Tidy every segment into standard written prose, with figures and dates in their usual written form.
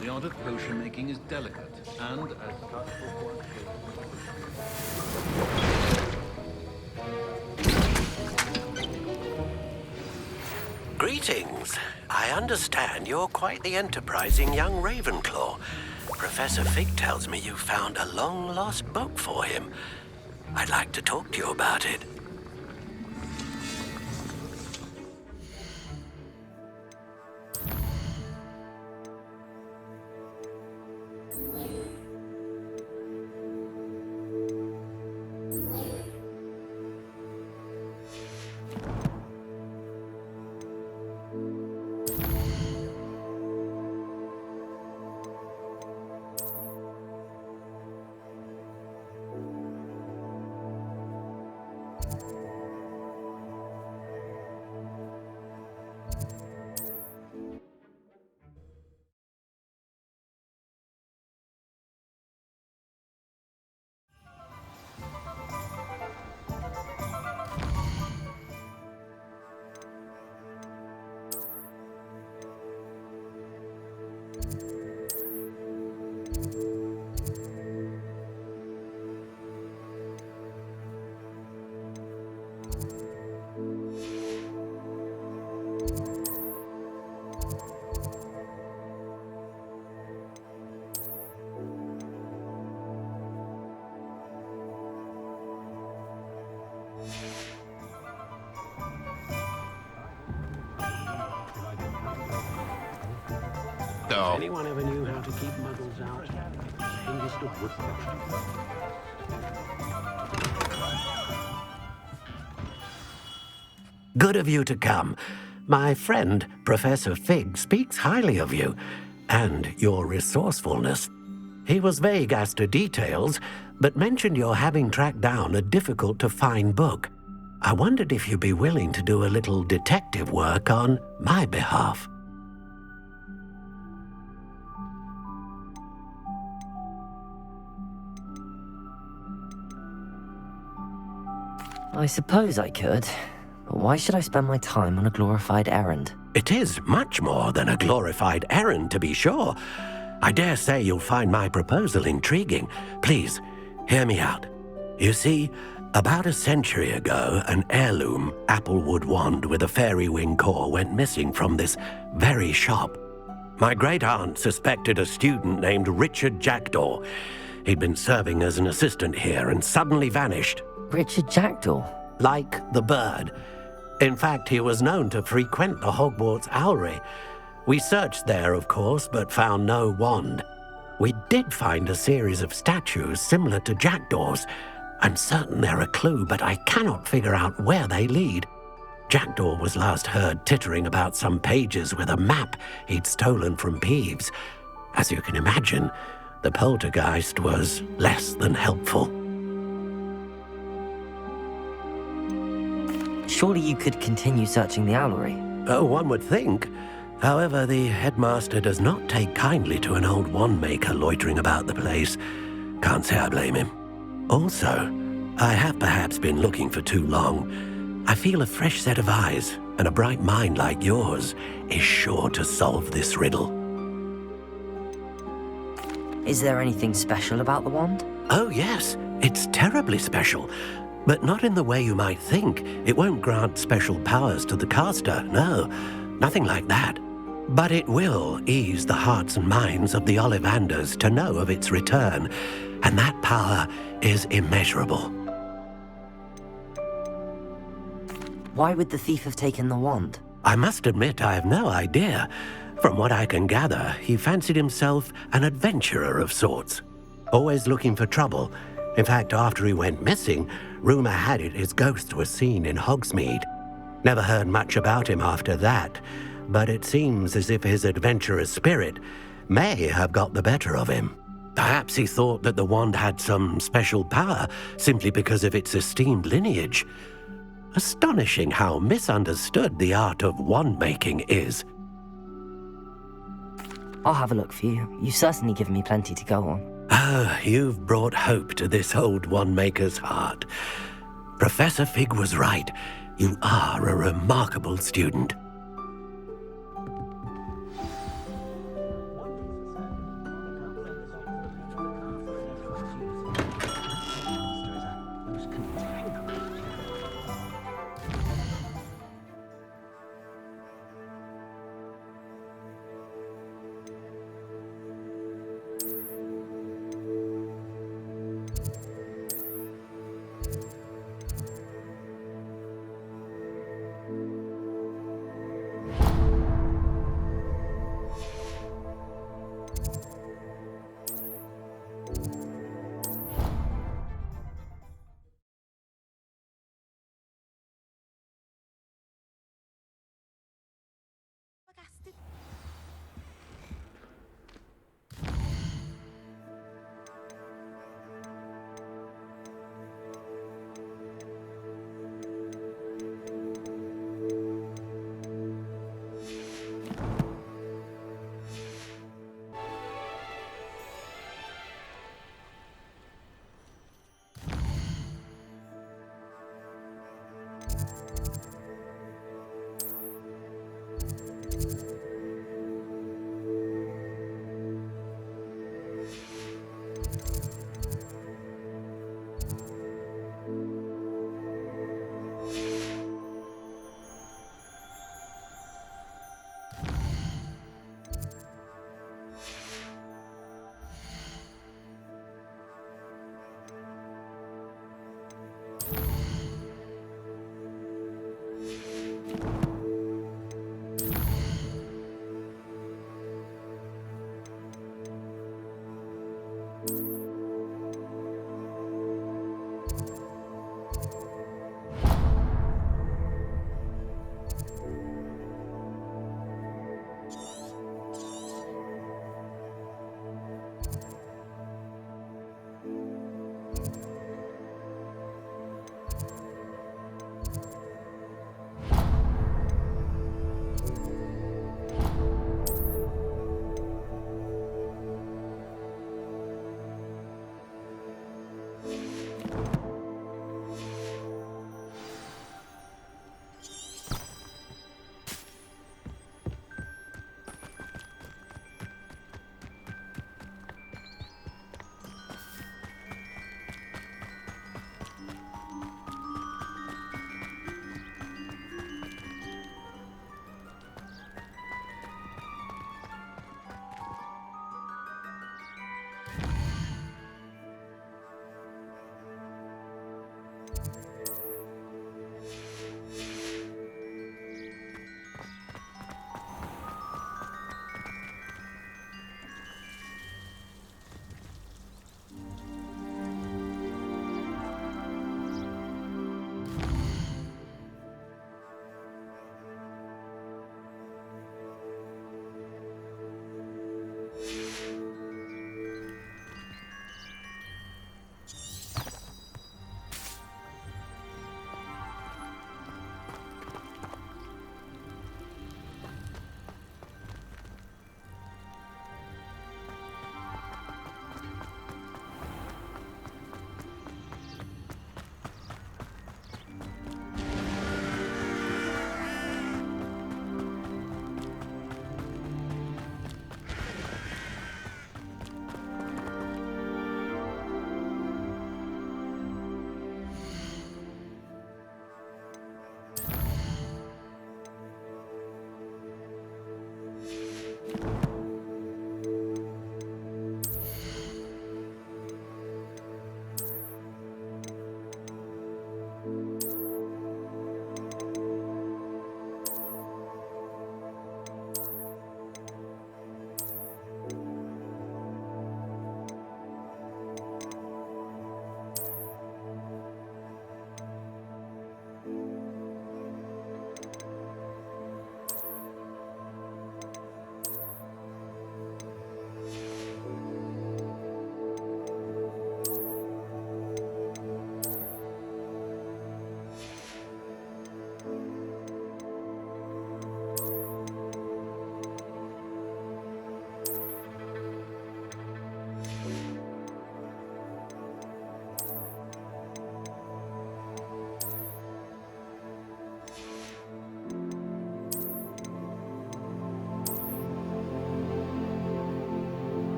The art of potion making is delicate, and as such Greetings. I understand you're quite the enterprising young Ravenclaw. Professor Fig tells me you found a long-lost book for him. I'd like to talk to you about it. No. Anyone ever knew how to keep muggles out? Understood woodpecker. Good of you to come. My friend, Professor Fig, speaks highly of you and your resourcefulness. He was vague as to details, but mentioned your having tracked down a difficult-to-find book. I wondered if you'd be willing to do a little detective work on my behalf. I suppose I could, but why should I spend my time on a glorified errand? It is much more than a glorified errand, to be sure. I dare say you'll find my proposal intriguing. Please, hear me out. You see, about a century ago, an heirloom applewood wand with a fairy wing core went missing from this very shop. My great-aunt suspected a student named Richard Jackdaw. He'd been serving as an assistant here and suddenly vanished. Richard Jackdaw? Like the bird. In fact, he was known to frequent the Hogwarts Owlery. We searched there, of course, but found no wand. We did find a series of statues similar to Jackdaw's. I'm certain they're a clue, but I cannot figure out where they lead. Jackdaw was last heard tittering about some pages with a map he'd stolen from Peeves. As you can imagine, the poltergeist was less than helpful. Surely you could continue searching the Owlery. Oh, one would think. However, the headmaster does not take kindly to an old wand maker loitering about the place. Can't say I blame him. Also, I have perhaps been looking for too long. I feel a fresh set of eyes and a bright mind like yours is sure to solve this riddle. Is there anything special about the wand? Oh yes, it's terribly special. But not in the way you might think. It won't grant special powers to the caster, no. Nothing like that. But it will ease the hearts and minds of the Ollivanders to know of its return, and that power is immeasurable. Why would the thief have taken the wand? I must admit I have no idea. From what I can gather, he fancied himself an adventurer of sorts. Always looking for trouble. In fact, after he went missing, rumor had it his ghost was seen in Hogsmeade. Never heard much about him after that, but it seems as if his adventurous spirit may have got the better of him. Perhaps he thought that the wand had some special power simply because of its esteemed lineage. Astonishing how misunderstood the art of wand-making is. I'll have a look for you. You've certainly given me plenty to go on. Ah, you've brought hope to this old wand-maker's heart. Professor Fig was right. You are a remarkable student.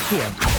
Here.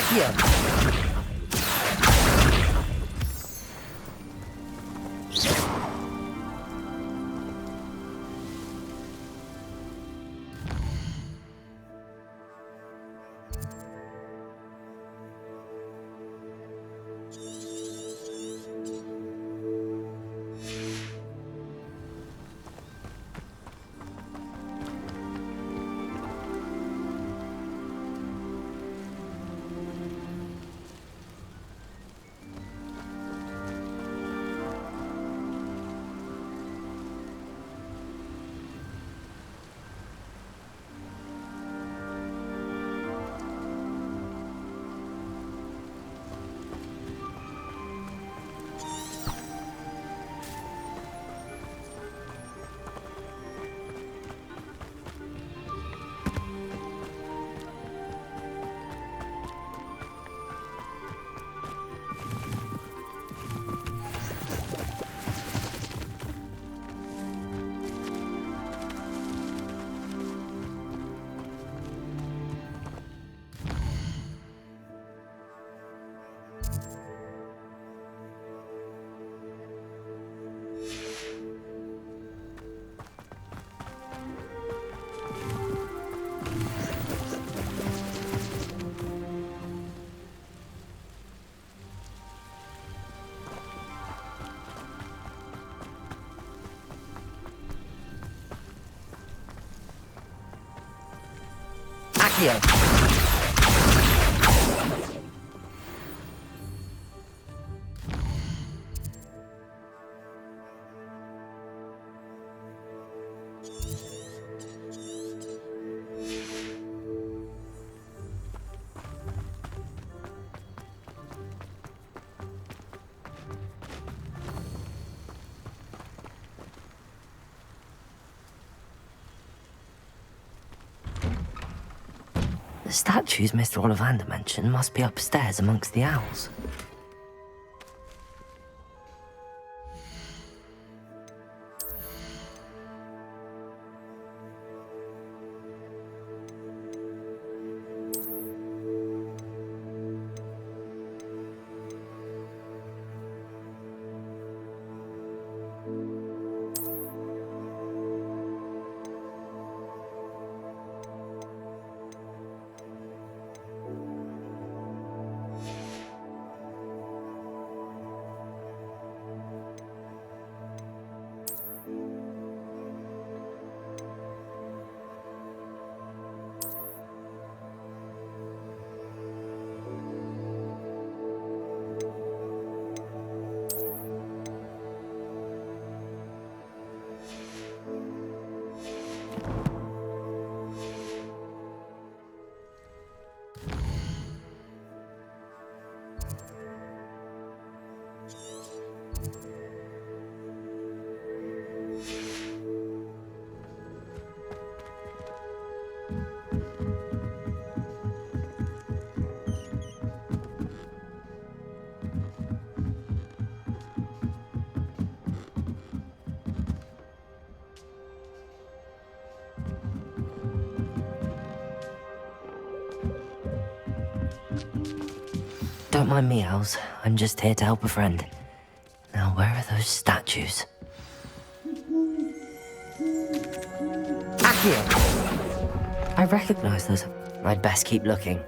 Accio! Accio! The statues Mr. Ollivander mentioned must be upstairs amongst the owls. Don't mind me, owls. I'm just here to help a friend. Now, where are those statues? Accio! I recognize those. I'd best keep looking.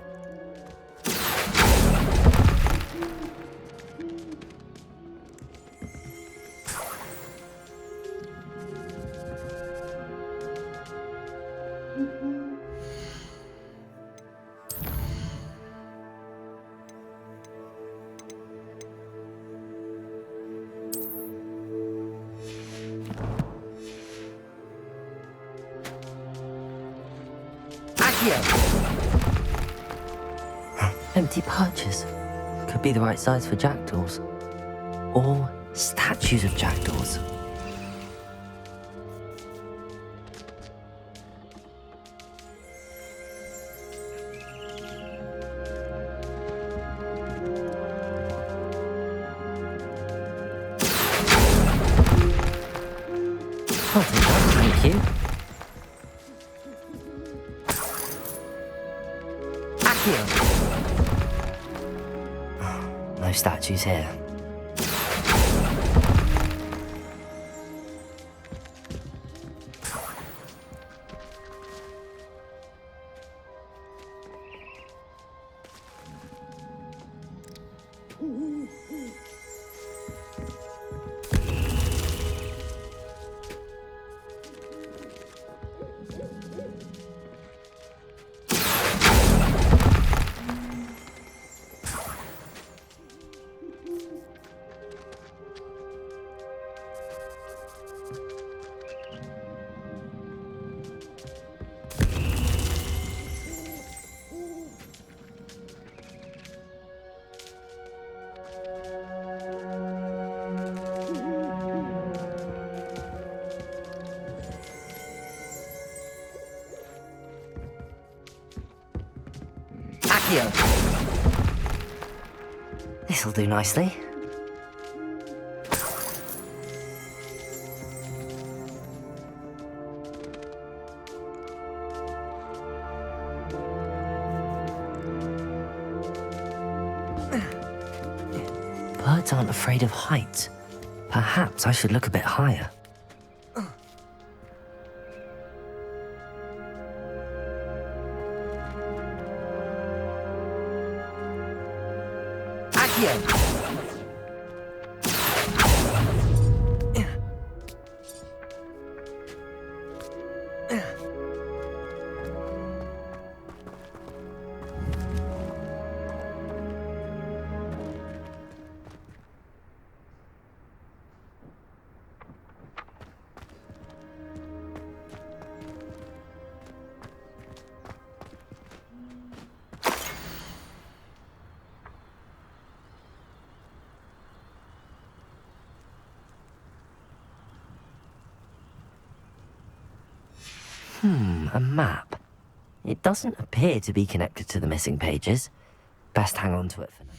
Empty perches. Could be the right size for jackdaws. Or statues of jackdaws. I'll take that, thank you. Accio! No statues here. This'll do nicely. Birds aren't afraid of heights. Perhaps I should look a bit higher. A map. It doesn't appear to be connected to the missing pages. Best hang on to it for now.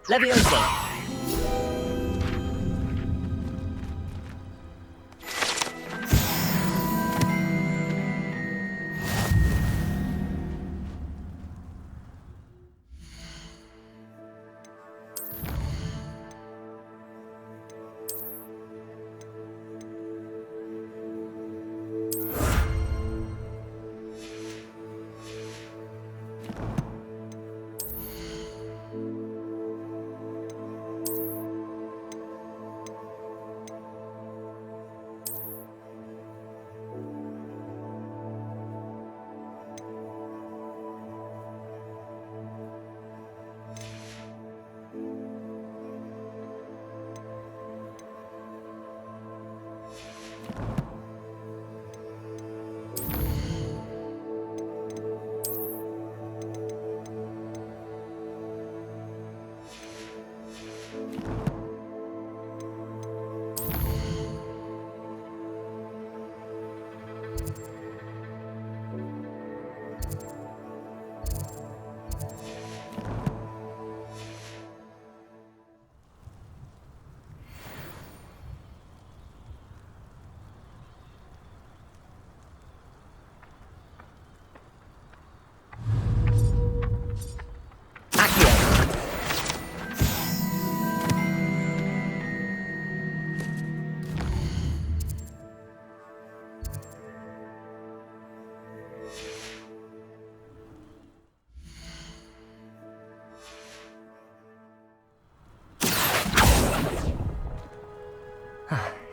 Leviosa!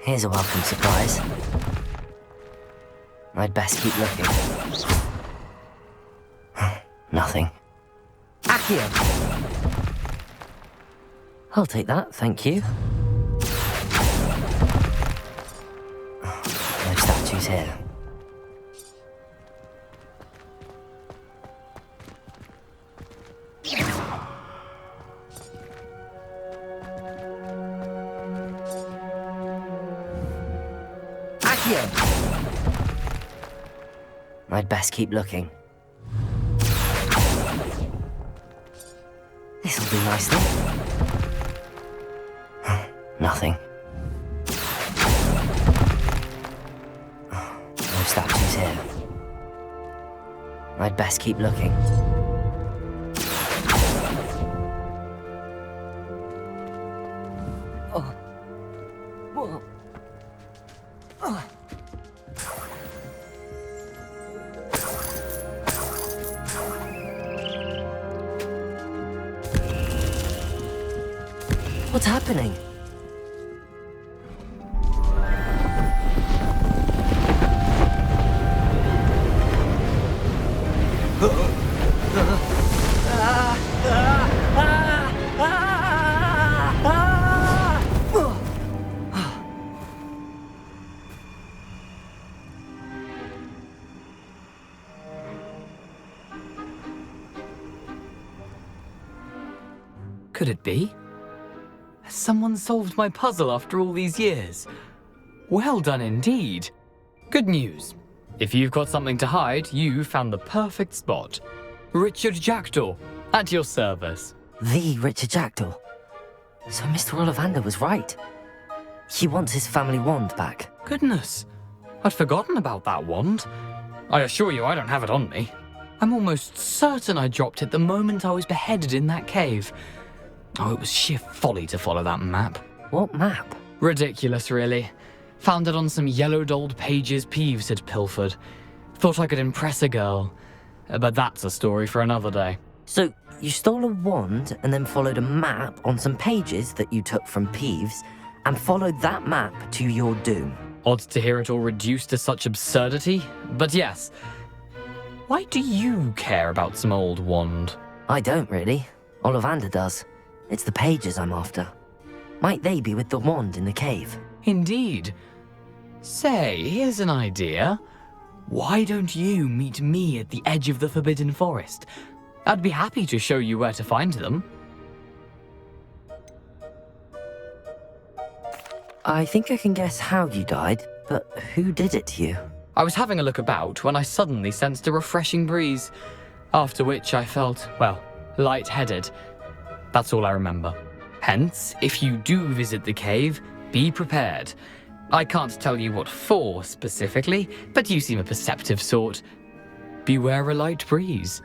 Here's a welcome surprise. I'd best keep looking. Nothing. Accio! I'll take that, thank you. No statues here. I'd best keep looking. This'll do nicely. Nothing. No statues here. I'd best keep looking. Oh. Whoa. Oh. What's happening? Could it be? Has someone solved my puzzle after all these years? Well done indeed. Good news. If you've got something to hide, you found the perfect spot. Richard Jackdaw, at your service. The Richard Jackdaw. So Mr. Ollivander was right. He wants his family wand back. Goodness, I'd forgotten about that wand. I assure you I don't have it on me. I'm almost certain I dropped it the moment I was beheaded in that cave. Oh, it was sheer folly to follow that map. What map? Ridiculous, really. Found it on some yellowed old pages Peeves had pilfered. Thought I could impress a girl. But that's a story for another day. So, you stole a wand and then followed a map on some pages that you took from Peeves and followed that map to your doom. Odd to hear it all reduced to such absurdity, but yes. Why do you care about some old wand? I don't really. Ollivander does. It's the pages I'm after. Might they be with the wand in the cave? Indeed. Say, here's an idea. Why don't you meet me at the edge of the Forbidden Forest? I'd be happy to show you where to find them. I think I can guess how you died, but who did it to you? I was having a look about when I suddenly sensed a refreshing breeze, after which I felt, well, lightheaded. That's all I remember. Hence, if you do visit the cave, be prepared. I can't tell you what for specifically, but you seem a perceptive sort. Beware a light breeze.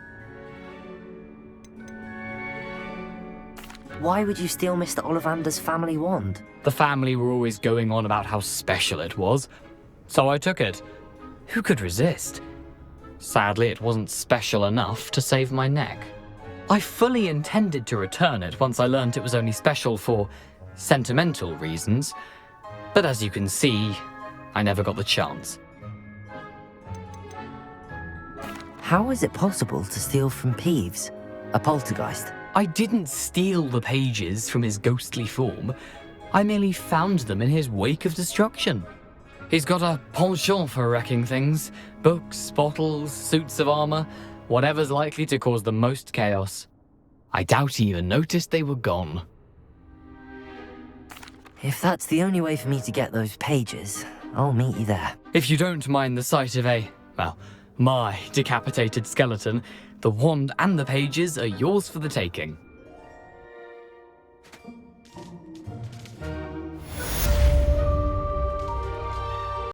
Why would you steal Mr. Ollivander's family wand? The family were always going on about how special it was, so I took it. Who could resist? Sadly, it wasn't special enough to save my neck. I fully intended to return it once I learned it was only special for sentimental reasons, but as you can see, I never got the chance. How is it possible to steal from Peeves, a poltergeist? I didn't steal the pages from his ghostly form. I merely found them in his wake of destruction. He's got a penchant for wrecking things. Books, bottles, suits of armor, whatever's likely to cause the most chaos. I doubt he even noticed they were gone. If that's the only way for me to get those pages, I'll meet you there. If you don't mind the sight of my decapitated skeleton, the wand and the pages are yours for the taking.